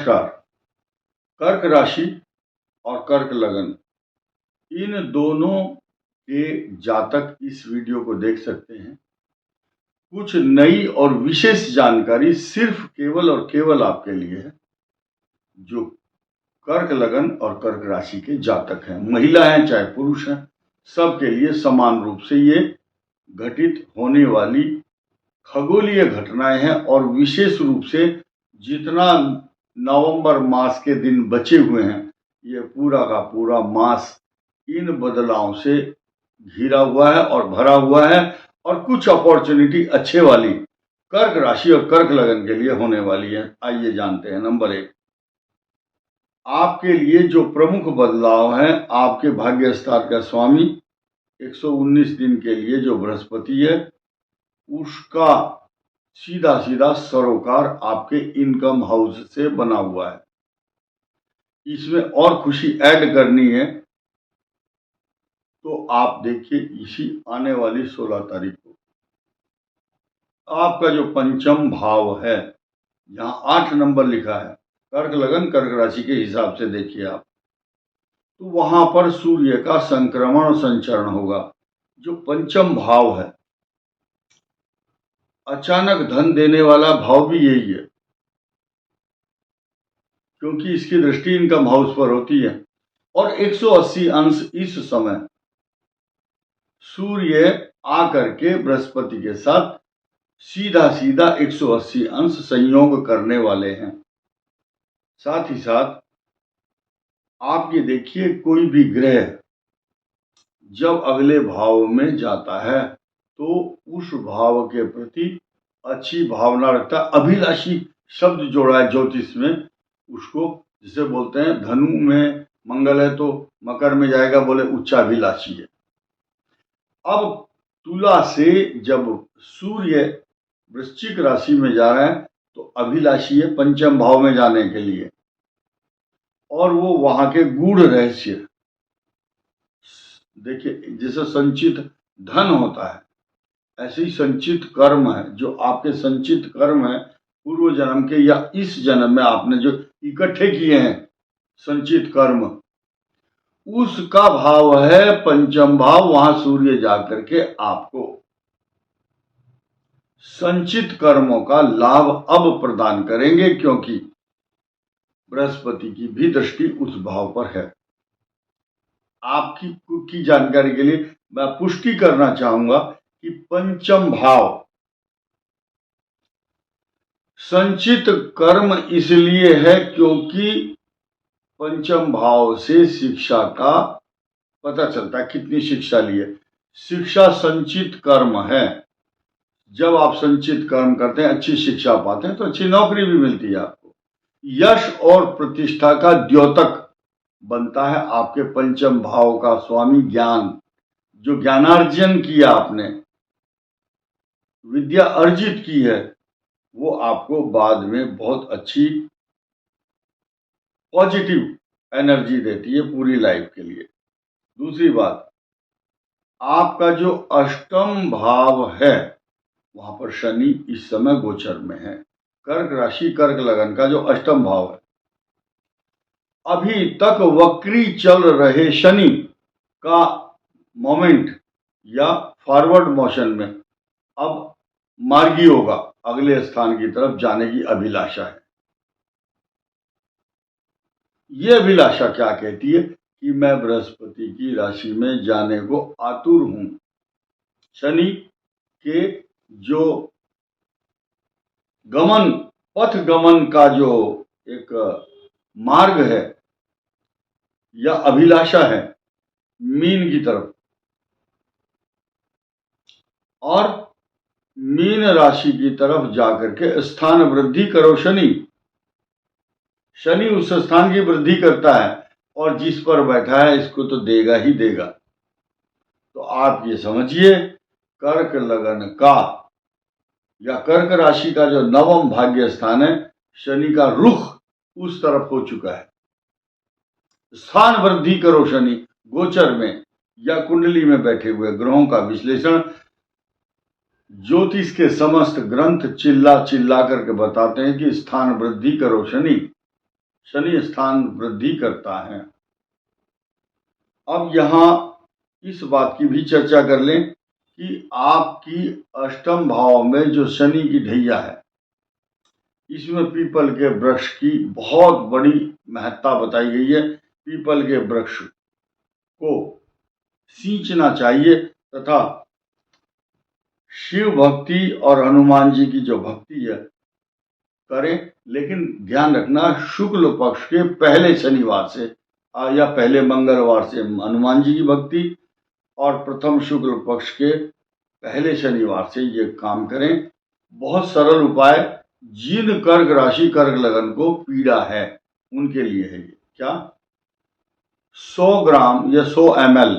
नमस्कार। कर्क राशि और कर्क लगन, इन दोनों के जातक इस वीडियो को देख सकते हैं। कुछ नई और विशेष जानकारी सिर्फ केवल और केवल आपके लिए है जो कर्क लगन और कर्क राशि के जातक हैं। महिला हैं चाहे पुरुष हैं, सबके लिए समान रूप से ये घटित होने वाली खगोलीय घटनाएं हैं। और विशेष रूप से जितना नवंबर मास के दिन बचे हुए हैं, ये पूरा का पूरा मास इन बदलावों से घिरा हुआ है और भरा हुआ है। और कुछ अपॉर्चुनिटी अच्छे वाली कर्क राशि और कर्क लगन के लिए होने वाली है। आइए जानते हैं। नंबर 1, आपके लिए जो प्रमुख बदलाव है, आपके भाग्य स्थान का स्वामी 119 दिन के लिए जो बृहस्पति है, उसका सीधा सीधा सरोकार आपके इनकम हाउस से बना हुआ है। इसमें और खुशी ऐड करनी है तो आप देखिए इसी आने वाली 16 तारीख को आपका जो पंचम भाव है, यहाँ 8 नंबर लिखा है, कर्क लगन कर्क राशि के हिसाब से देखिए आप, तो वहां पर सूर्य का संक्रमण और संचरण होगा। जो पंचम भाव है, अचानक धन देने वाला भाव भी यही है, क्योंकि इसकी दृष्टि इनकम हाउस पर होती है। और 180 अंश इस समय सूर्य आकर के बृहस्पति के साथ सीधा सीधा 180 अंश संयोग करने वाले हैं। साथ ही साथ आप ये देखिए, कोई भी ग्रह जब अगले भाव में जाता है तो उस भाव के प्रति अच्छी भावना रखता है। अभिलाषी शब्द जोड़ा है ज्योतिष में, उसको जिसे बोलते हैं, धनु में मंगल है तो मकर में जाएगा, बोले उच्चाभिलाषी है। अब तुला से जब सूर्य वृश्चिक राशि में जा रहा है तो अभिलाषी है पंचम भाव में जाने के लिए, और वो वहां के गूढ़ रहस्य देखिए। जैसे संचित धन होता है, ऐसे ही संचित कर्म है। जो आपके संचित कर्म है पूर्व जन्म के या इस जन्म में आपने जो इकट्ठे किए हैं संचित कर्म, उसका भाव है पंचम भाव। वहां सूर्य जाकर के आपको संचित कर्मों का लाभ अब प्रदान करेंगे, क्योंकि बृहस्पति की भी दृष्टि उस भाव पर है। आपकी जानकारी के लिए मैं पुष्टि करना चाहूंगा कि पंचम भाव संचित कर्म इसलिए है क्योंकि पंचम भाव से शिक्षा का पता चलता है, कितनी शिक्षा ली है। शिक्षा संचित कर्म है। जब आप संचित कर्म करते हैं, अच्छी शिक्षा पाते हैं, तो अच्छी नौकरी भी मिलती है आपको। यश और प्रतिष्ठा का द्योतक बनता है आपके पंचम भाव का स्वामी ज्ञान। जो ज्ञानार्जन किया आपने, विद्या अर्जित की है, वो आपको बाद में बहुत अच्छी पॉजिटिव एनर्जी देती है पूरी लाइफ के लिए। दूसरी बात, आपका जो अष्टम भाव है वहां पर शनि इस समय गोचर में है। कर्क राशि कर्क लगन का जो अष्टम भाव है, अभी तक वक्री चल रहे शनि का मोमेंट या फॉरवर्ड मोशन में अब मार्गी होगा, अगले स्थान की तरफ जाने की अभिलाषा है। यह अभिलाषा क्या कहती है कि मैं बृहस्पति की राशि में जाने को आतुर हूं। शनि के जो गमन, पथ गमन का जो एक मार्ग है या अभिलाषा है मीन की तरफ, और मीन राशि की तरफ जाकर के स्थान वृद्धि करो शनि। शनि उस स्थान की वृद्धि करता है और जिस पर बैठा है इसको तो देगा ही देगा। तो आप ये समझिए, कर्क लगन का या कर्क राशि का जो नवम भाग्य स्थान है, शनि का रुख उस तरफ हो चुका है। स्थान वृद्धि करो शनि गोचर में या कुंडली में बैठे हुए ग्रहों का विश्लेषण ज्योतिष के समस्त ग्रंथ चिल्ला चिल्ला करके बताते हैं कि स्थान वृद्धि करो शनि। शनि स्थान वृद्धि करता है। अब यहाँ इस बात की भी चर्चा कर लें कि आपकी अष्टम भाव में जो शनि की ढैया है, इसमें पीपल के वृक्ष की बहुत बड़ी महत्ता बताई गई है। पीपल के वृक्ष को सींचना चाहिए तथा शिव भक्ति और हनुमान जी की जो भक्ति है करें, लेकिन ध्यान रखना शुक्ल पक्ष के पहले शनिवार से या पहले मंगलवार से हनुमान जी की भक्ति और प्रथम शुक्ल पक्ष के पहले शनिवार से ये काम करें। बहुत सरल उपाय, जिन कर्क राशि कर्क लगन को पीड़ा है उनके लिए है ये। क्या 100 ग्राम या 100 ml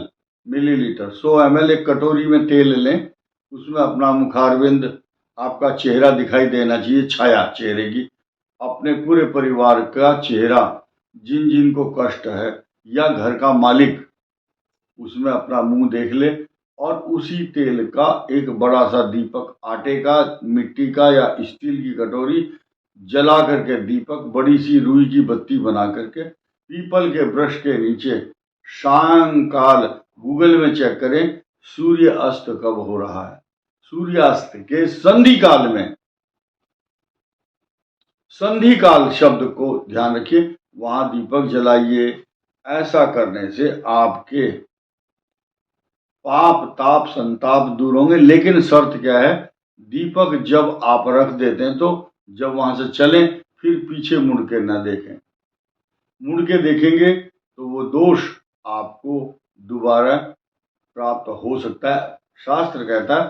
मिलीलीटर 100 ml एक कटोरी में तेल लें, उसमें अपना मुखारविंद, आपका चेहरा दिखाई देना चाहिए, छाया चेहरे की, अपने पूरे परिवार का चेहरा, जिन जिन को कष्ट है या घर का मालिक, उसमें अपना मुंह देख ले और उसी तेल का एक बड़ा सा दीपक, आटे का, मिट्टी का या स्टील की कटोरी जला करके, दीपक बड़ी सी रुई की बत्ती बना करके पीपल के वृक्ष के नीचे सायंकाल, गूगल में चेक करें सूर्य अस्त कब हो रहा है, सूर्यास्त के संधि काल में, संधि काल शब्द को ध्यान रखिए, वहां दीपक जलाइए। ऐसा करने से आपके पाप ताप संताप दूर होंगे। लेकिन शर्त क्या है, दीपक जब आप रख देते हैं तो जब वहां से चलें फिर पीछे मुड़ के न देखें, मुड़ के देखेंगे तो वो दोष आपको दोबारा प्राप्त हो सकता है। शास्त्र कहता है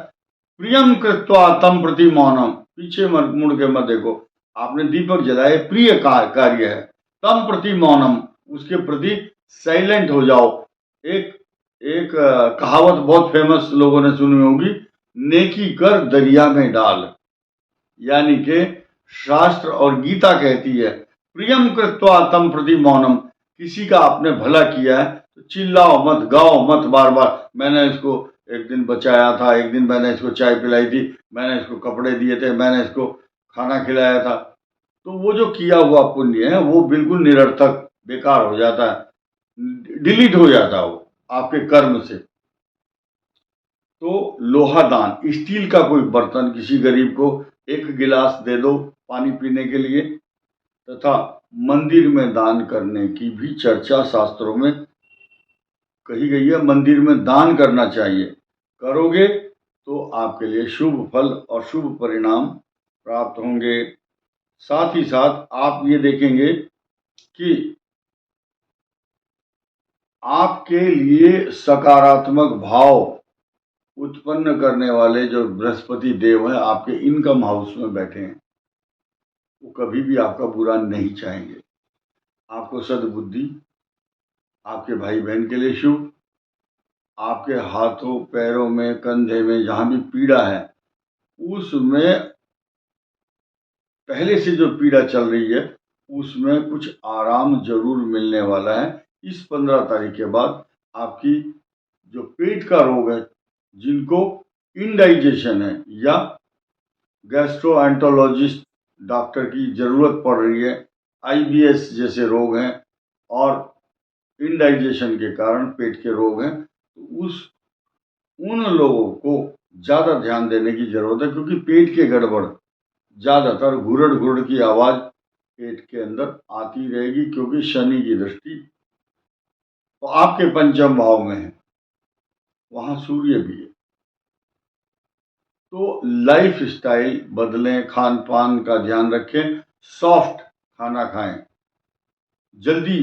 प्रियम कृत्वा तम प्रति मौनम, पीछे मुड़ के मत देखो, आपने दीपक जलाए, प्रिय कार्य है, तम प्रति मौनम, उसके प्रति साइलेंट हो जाओ। एक कहावत बहुत फेमस लोगों ने सुनी होगी, नेकी कर दरिया में डाल, यानी कि शास्त्र और गीता कहती है प्रियम कृत्वा तम प्रति मौनम, किसी का आपने भला किया है तो चिल्लाओ मत, गाओ मत बार बार, मैंने इसको एक दिन बचाया था, एक दिन मैंने इसको चाय पिलाई थी, मैंने इसको कपड़े दिए थे, मैंने इसको खाना खिलाया था। तो वो जो किया हुआ पुण्य है वो बिल्कुल निरर्थक, बेकार हो जाता है, डिलीट हो जाता है वो आपके कर्म से। तो लोहा दान, स्टील का कोई बर्तन किसी गरीब को एक गिलास दे दो पानी पीने के लिए, तथा मंदिर में दान करने की भी चर्चा शास्त्रों में कही गई है। मंदिर में दान करना चाहिए, करोगे तो आपके लिए शुभ फल और शुभ परिणाम प्राप्त होंगे। साथ ही साथ आप ये देखेंगे कि आपके लिए सकारात्मक भाव उत्पन्न करने वाले जो बृहस्पति देव हैं आपके इनकम हाउस में बैठे हैं, वो कभी भी आपका बुरा नहीं चाहेंगे। आपको सद्बुद्धि, आपके भाई बहन के लिए शुभ, आपके हाथों पैरों में कंधे में जहां भी पीड़ा है उसमें पहले से जो पीड़ा चल रही है उसमें कुछ आराम जरूर मिलने वाला है। इस 15 तारीख के बाद आपकी जो पेट का रोग है, जिनको इंडाइजेशन है या गैस्ट्रोएंटरोलॉजिस्ट डॉक्टर की जरूरत पड़ रही है, IBS जैसे रोग हैं और इंडाइजेशन के कारण पेट के रोग हैं, तो उन लोगों को ज़्यादा ध्यान देने की जरूरत है, क्योंकि पेट के गड़बड़ ज़्यादातर घुरड़ घुरड़ की आवाज़ पेट के अंदर आती रहेगी, क्योंकि शनि की दृष्टि तो आपके पंचम भाव में है, वहाँ सूर्य भी है। तो लाइफ स्टाइल बदलें, खान पान का ध्यान रखें, सॉफ्ट खाना खाएं, जल्दी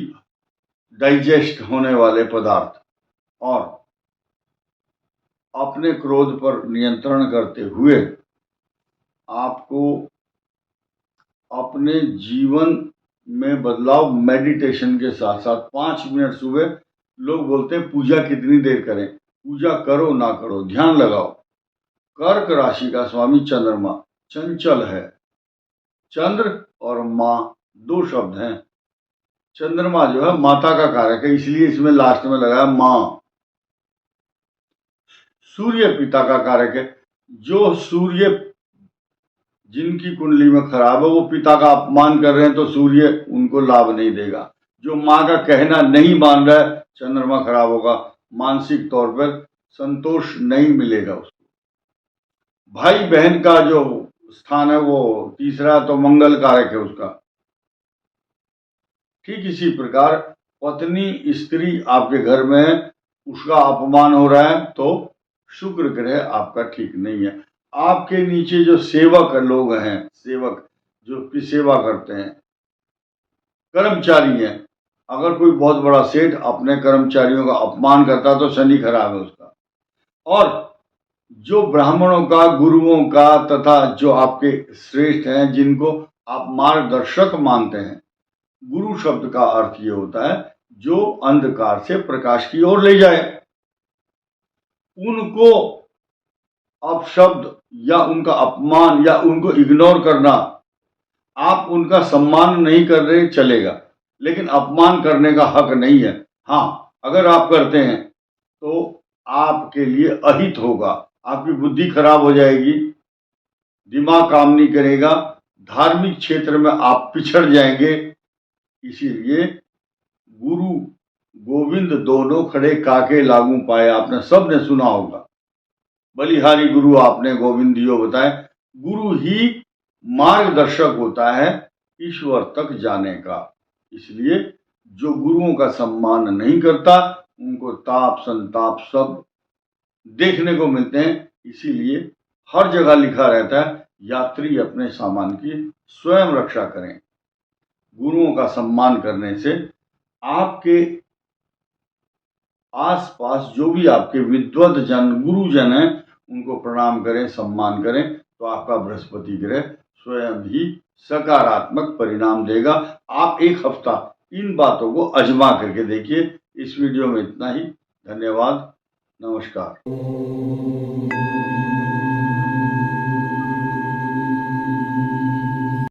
डाइजेस्ट होने वाले पदार्थ, और अपने क्रोध पर नियंत्रण करते हुए आपको अपने जीवन में बदलाव मेडिटेशन के साथ साथ 5 मिनट सुबह, लोग बोलते हैं पूजा कितनी देर करें, पूजा करो ना करो, ध्यान लगाओ। कर्क राशि का स्वामी चंद्रमा चंचल है, चंद्र और माँ 2 शब्द हैं। चंद्रमा जो है माता का कारक है, इसलिए इसमें लास्ट में लगाया माँ। सूर्य पिता का कारक है, जो सूर्य जिनकी कुंडली में खराब है वो पिता का अपमान कर रहे हैं तो सूर्य उनको लाभ नहीं देगा। जो माँ का कहना नहीं मान रहा है, चंद्रमा खराब होगा, मानसिक तौर पर संतोष नहीं मिलेगा उसको। भाई बहन का जो स्थान है वो तीसरा, तो मंगल कारक है उसका। ठीक इसी प्रकार पत्नी स्त्री आपके घर में है, उसका अपमान हो रहा है तो शुक्र ग्रह आपका ठीक नहीं है। आपके नीचे जो सेवक लोग हैं, सेवक जो की सेवा करते हैं, कर्मचारी हैं, अगर कोई बहुत बड़ा सेठ अपने कर्मचारियों का अपमान करता है तो शनि खराब है उसका। और जो ब्राह्मणों का, गुरुओं का तथा जो आपके श्रेष्ठ हैं, जिनको आप मार्गदर्शक मानते हैं, गुरु शब्द का अर्थ ये होता है जो अंधकार से प्रकाश की ओर ले जाए, उनको अपशब्द या उनका अपमान या उनको इग्नोर करना, आप उनका सम्मान नहीं कर रहे चलेगा, लेकिन अपमान करने का हक नहीं है। हाँ, अगर आप करते हैं तो आपके लिए अहित होगा, आपकी बुद्धि खराब हो जाएगी, दिमाग काम नहीं करेगा, धार्मिक क्षेत्र में आप पिछड़ जाएंगे। इसीलिए गुरु गोविंद दोनों खड़े काके लागू पाए, आपने सबने सुना होगा। बलिहारी गुरु आपने गोविंदियो बताए। गुरु ही मार्गदर्शक होता है ईश्वर तक जाने का। इसलिए जो गुरुओं का सम्मान नहीं करता उनको ताप संताप सब देखने को मिलते हैं। इसीलिए हर जगह लिखा रहता है यात्री अपने सामान की स्वयं रक्षा करें। गुरुओं का सम्मान करने से आपके आसपास जो भी आपके विद्वत जन, गुरुजन हैं, उनको प्रणाम करें, सम्मान करें, तो आपका बृहस्पति ग्रह स्वयं ही सकारात्मक परिणाम देगा। आप एक हफ्ता इन बातों को आजमा करके देखिए। इस वीडियो में इतना ही। धन्यवाद। नमस्कार।